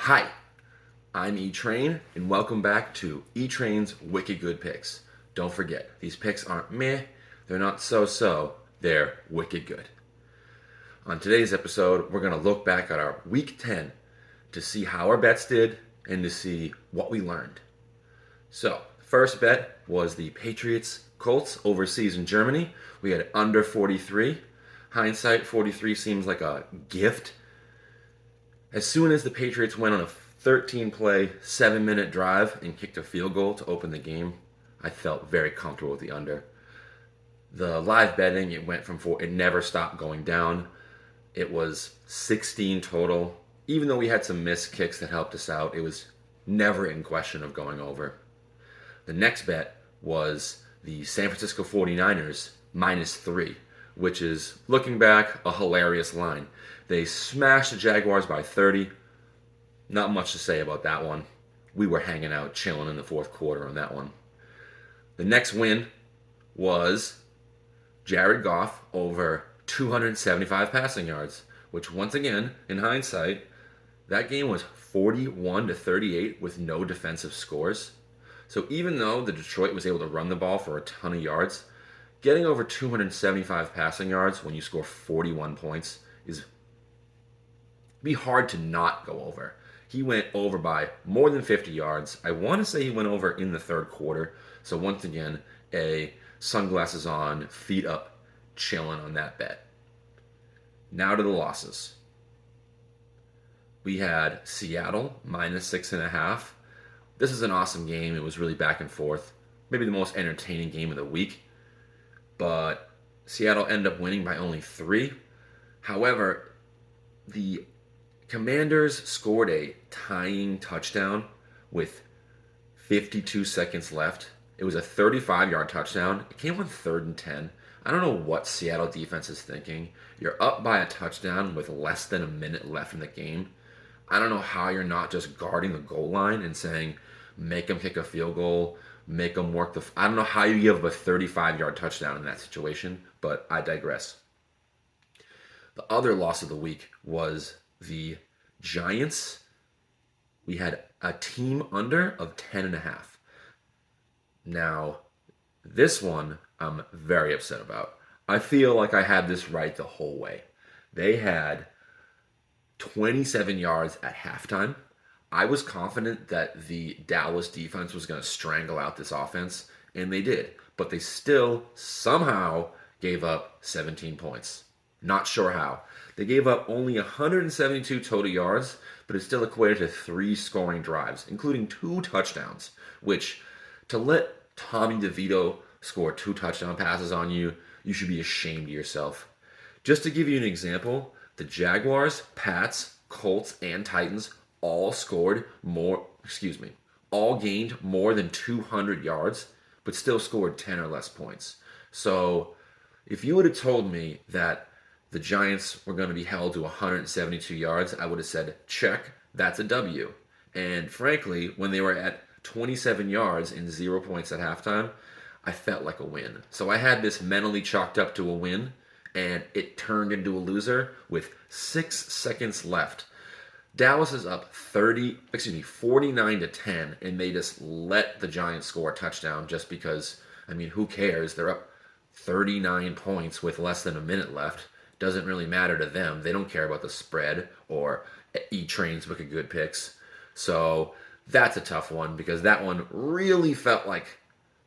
Hi, I'm E-Train, and welcome back to E-Train's Wicked Good Picks. Don't forget, these picks aren't meh, they're not so-so, they're wicked good. On today's episode, we're going to look back at our Week 10 to see how our bets did and to see what we learned. So, first bet was the Patriots Colts overseas in Germany. We had under 43. Hindsight, 43 seems like a gift. As soon as the Patriots went on a 13-play, 7-minute drive and kicked a field goal to open the game, I felt very comfortable with the under. The live betting, it never stopped going down. It was 16 total. Even though we had some missed kicks that helped us out, it was never in question of going over. The next bet was the San Francisco 49ers -3, which is, looking back, a hilarious line. They smashed the Jaguars by 30. Not much to say about that one. We were hanging out, chilling in the fourth quarter on that one. The next win was Jared Goff over 275 passing yards, which once again, in hindsight, that game was 41-38 with no defensive scores. So even though the Detroit was able to run the ball for a ton of yards, getting over 275 passing yards when you score 41 points is be hard to not go over. He went over by more than 50 yards. I want to say he went over in the third quarter. So once again, a sunglasses on, feet up, chilling on that bet. Now to the losses. We had Seattle -6.5. This is an awesome game. It was really back and forth. Maybe the most entertaining game of the week. But Seattle ended up winning by only 3. However, the Commanders scored a tying touchdown with 52 seconds left. It was a 35-yard touchdown. It came on 3rd and 10. I don't know what Seattle defense is thinking. You're up by a touchdown with less than a minute left in the game. I don't know how you're not just guarding the goal line and saying, make them kick a field goal, make them work the... I don't know how you give up a 35-yard touchdown in that situation, but I digress. The other loss of the week was the Giants. We had a team under of 10.5. Now, this one I'm very upset about. I feel like I had this right the whole way. They had 27 yards at halftime. I was confident that the Dallas defense was going to strangle out this offense, and they did. But they still somehow gave up 17 points. Not sure how. They gave up only 172 total yards, but it still equated to 3 scoring drives, including 2 touchdowns, which, to let Tommy DeVito score 2 touchdown passes on you, you should be ashamed of yourself. Just to give you an example, the Jaguars, Pats, Colts, and Titans all gained more than 200 yards, but still scored 10 or less points. So, if you would have told me that the Giants were going to be held to 172 yards, I would have said, check, that's a W. And frankly, when they were at 27 yards and 0 points at halftime, I felt like a win. So I had this mentally chalked up to a win, and it turned into a loser with 6 seconds left. Dallas is up 49-10, and they just let the Giants score a touchdown just because, who cares? They're up 39 points with less than a minute left. Doesn't really matter to them. They don't care about the spread or E-Train's Wicked Good Picks. So that's a tough one because that one really felt like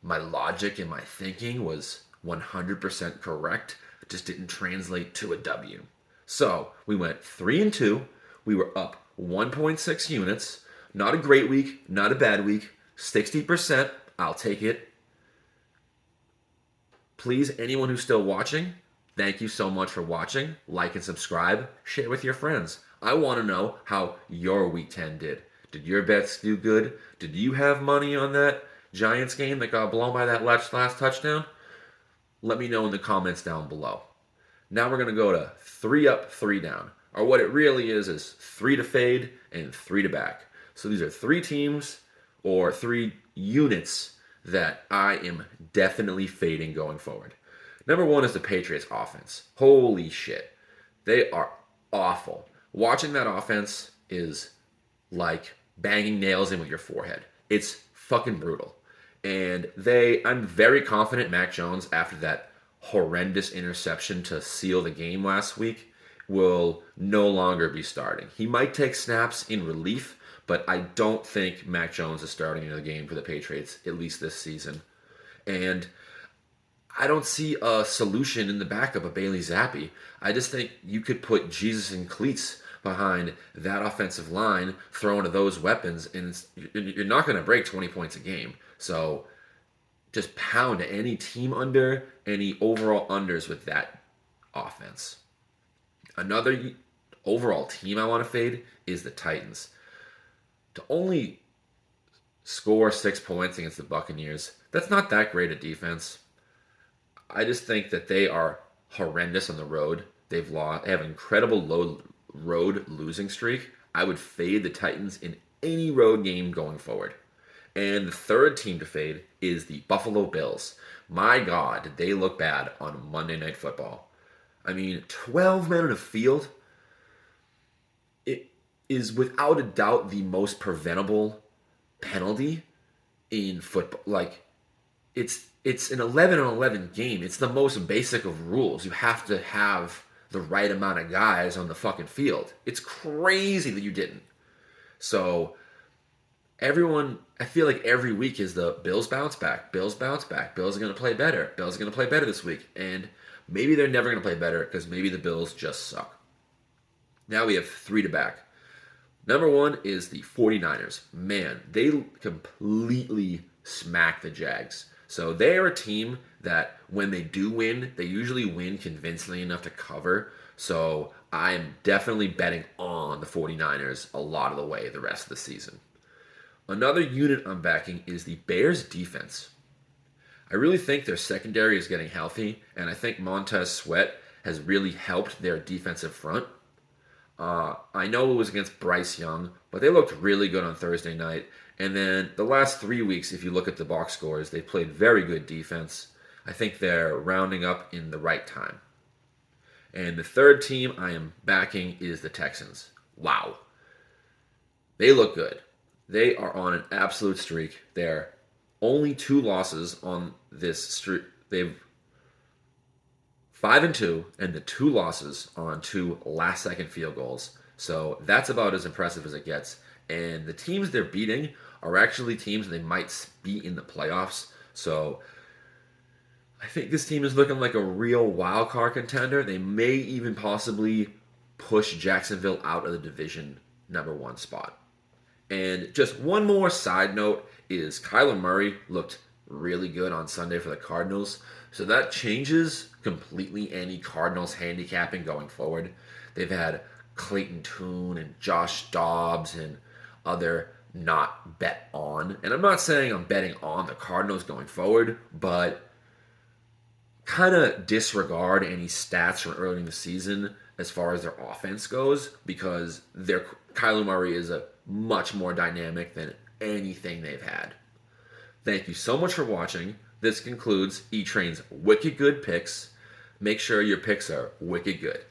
my logic and my thinking was 100% correct. It just didn't translate to a W. So we went 3-2. We were up 1.6 units. Not a great week, not a bad week. 60%, I'll take it. Please, anyone who's still watching, thank you so much for watching. Like and subscribe. Share with your friends. I want to know how your Week 10 did. Did your bets do good? Did you have money on that Giants game that got blown by that last touchdown? Let me know in the comments down below. Now we're going to go to 3 up, 3 down. Or what it really is 3 to fade and 3 to back. So these are 3 teams or 3 units that I am definitely fading going forward. Number 1 is the Patriots offense. Holy shit. They are awful. Watching that offense is like banging nails in with your forehead. It's fucking brutal. And I'm very confident Mac Jones, after that horrendous interception to seal the game last week, will no longer be starting. He might take snaps in relief, but I don't think Mac Jones is starting in the game for the Patriots, at least this season. And I don't see a solution in the backup of Bailey Zappi. I just think you could put Jesus and cleats behind that offensive line, throw into those weapons, and you're not going to break 20 points a game. So just pound any team under, any overall unders with that offense. Another overall team I want to fade is the Titans. To only score 6 points against the Buccaneers, that's not that great a defense. I just think that they are horrendous on the road. They have an incredible low road losing streak. I would fade the Titans in any road game going forward. And the third team to fade is the Buffalo Bills. My God, did they look bad on Monday Night Football. I mean, 12 men on a field, it is without a doubt the most preventable penalty in football. Like, it's an 11 on 11 game. It's the most basic of rules. You have to have the right amount of guys on the fucking field. It's crazy that you didn't. So I feel like every week is the Bills bounce back. Bills bounce back. Bills are going to play better. Bills are going to play better this week. And maybe they're never going to play better because maybe the Bills just suck. Now we have 3 to back. Number 1 is the 49ers. Man, they completely smack the Jags. So they are a team that when they do win, they usually win convincingly enough to cover. So I'm definitely betting on the 49ers a lot of the way the rest of the season. Another unit I'm backing is the Bears defense. I really think their secondary is getting healthy, and I think Montez Sweat has really helped their defensive front. I know it was against Bryce Young, but they looked really good on Thursday night. And then the last 3 weeks, if you look at the box scores, they played very good defense. I think they're rounding up in the right time. And the third team I am backing is the Texans. Wow. They look good. They are on an absolute streak. They're only 2 losses on this streak. They've 5-2, and the 2 losses on 2 last-second field goals. So that's about as impressive as it gets. And the teams they're beating are actually teams they might be in the playoffs. So I think this team is looking like a real wild card contender. They may even possibly push Jacksonville out of the division number 1 spot. And just one more side note is Kyler Murray looked really good on Sunday for the Cardinals. So that changes completely any Cardinals handicapping going forward. They've had Clayton Tune and Josh Dobbs and other not bet on. And I'm not saying I'm betting on the Cardinals going forward, but kind of disregard any stats from early in the season as far as their offense goes, because Kyler Murray is a much more dynamic than anything they've had. Thank you so much for watching. This concludes E-Train's Wicked Good Picks. Make sure your picks are wicked good.